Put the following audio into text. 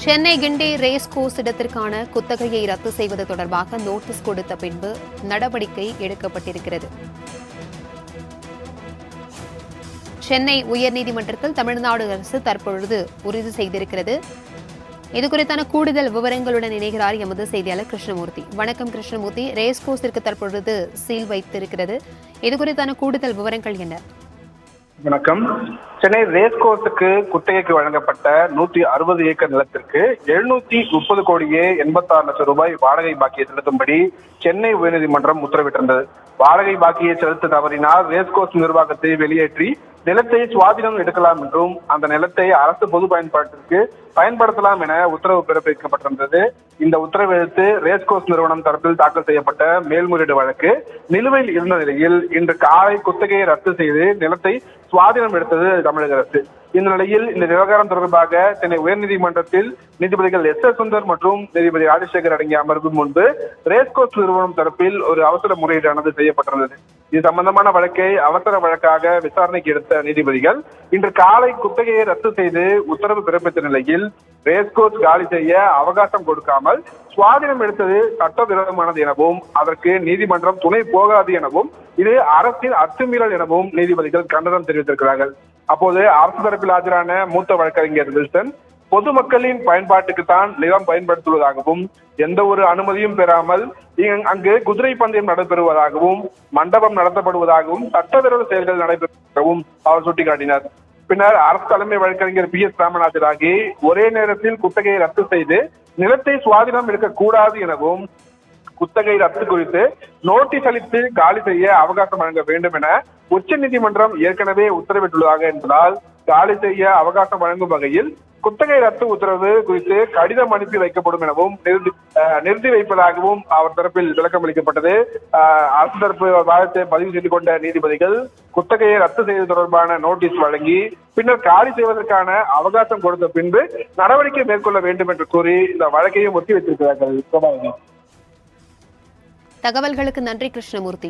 Chennai Guindy race course இடத்திற்கான குத்தகையை ரத்து செய்வது தொடர்பாக நோட்டீஸ் கொடுத்த பின்பு நடவடிக்கை எடுக்கப்பட்டிருக்கிறது. சென்னை உயர்நீதிமன்றத்தில் தமிழ்நாடு அரசு தற்பொழுது உறுதி செய்திருக்கிறது. இதுகுறித்தான கூடுதல் விவரங்களுடன் இணைகிறார் எமது செய்தியாளர் கிருஷ்ணமூர்த்தி. வணக்கம் கிருஷ்ணமூர்த்தி. ரேஸ் கோர்ஸிற்கு தற்பொழுது சீல் வைத்திருக்கிறது. இதுகுறித்தான கூடுதல் விவரங்கள் என்ன? வணக்கம். சென்னை ரேஸ் கோர்ஸுக்கு குத்தகைக்கு வழங்கப்பட்ட 160 ஏக்கர் நிலத்திற்கு 730 கோடியே 86 லட்சம் ரூபாய் வாடகை பாக்கியை செலுத்தும்படி சென்னை உயர்நீதிமன்றம் உத்தரவிட்டிருந்தது. வாடகை பாக்கியை செலுத்த தவறினால் ரேஸ் கோர்ஸ் நிர்வாகத்தை வெளியேற்றி நிலத்தை சுவாதீனம் எடுக்கலாம் என்றும் அந்த நிலத்தை அரசு பொது பயன்பாட்டிற்கு பயன்படுத்தலாம் என உத்தரவு பிறப்பிக்கப்பட்டிருந்தது. இந்த உத்தரவு எடுத்து ரேஸ் கோர்ஸ் நிறுவனம் தரப்பில் தாக்கல் செய்யப்பட்ட மேல்முறையீடு வழக்கு நிலுவையில் இருந்த நிலையில் இன்று காலை குத்தகையை ரத்து செய்து நிலத்தை சுவாதீனம் எடுத்தது தமிழக அரசு. இந்த நிலையில் இந்த விவகாரம் தொடர்பாக சென்னை உயர்நீதிமன்றத்தில் நீதிபதிகள் எஸ் சுந்தர் மற்றும் நீதிபதி ராஜசேகர் அடங்கிய அமர்வு முன்பு ரேஸ் கோர்ஸ் நிறுவனம் தரப்பில் ஒரு அவசர முறையீடானது செய்யப்பட்டிருந்தது. இது சம்பந்தமான வழக்கை அவசர வழக்காக விசாரணைக்கு எடுத்த நீதிபதிகள் இன்று காலை குத்தகையை ரத்து செய்து உத்தரவு பிறப்பித்த நிலையில் ரேஸ் கோர்ஸ் காலி செய்ய அவகாசம் கொடுக்காமல் சுவாதீனம் எடுத்தது சட்டவிரோதமானது எனவும் அதற்கு நீதிமன்றம் துணை போகாது எனவும் இது அரசின் அத்துமீறல் எனவும் நீதிபதிகள் கண்டனம் தெரிவித்திருக்கிறார்கள். அப்போது அரசு தரப்பில் ஆஜரான மூத்த வழக்கறிஞர் வில்சன் பொதுமக்களின் பயன்பாட்டுக்கு தான் நிலம் பயன்படுத்துவதாகவும் எந்த ஒரு அனுமதியும் பெறாமல் அங்கு குதிரை பந்தயம் நடைபெறுவதாகவும் மண்டபம் நடத்தப்படுவதாகவும் சட்டவிரோத செயல்கள் நடைபெறுவதாகவும் அவர் சுட்டிக்காட்டினார். பின்னர் அரசு தலைமை வழக்கறிஞர் PS ராமநாதன் ஆகி ஒரே நேரத்தில் குத்தகையை ரத்து செய்து நிலத்தை சுவாதீனம் எடுக்கக்கூடாது எனவும் குத்தகை ரத்து குறித்து நோட்டீஸ் அளித்து காலி செய்ய அவகாசம் வழங்க வேண்டும் என உச்ச நீதிமன்றம் ஏற்கனவே உத்தரவிட்டுள்ளதாக என்பதால் காலி செய்ய அவகாசம் வழங்கும் வகையில் குத்தகை ரத்து உத்தரவு குறித்து கடிதம் அனுப்பி வைக்கப்படும் எனவும் நிறுத்தி வைப்பதாகவும் அவர் தரப்பில் விளக்கம் அளிக்கப்பட்டது. அரசு தரப்பு வாதத்தை பதிவு செய்து கொண்ட நீதிபதிகள் குத்தகையை ரத்து செய்வது தொடர்பான நோட்டீஸ் வழங்கி பின்னர் காலி செய்வதற்கான அவகாசம் கொடுத்த பின்பு நடவடிக்கை மேற்கொள்ள வேண்டும் என்று கூறி இந்த வழக்கையும் ஒத்தி வைத்திருக்கிறார்கள். தகவல்களுக்கு நன்றி கிருஷ்ணமூர்த்தி.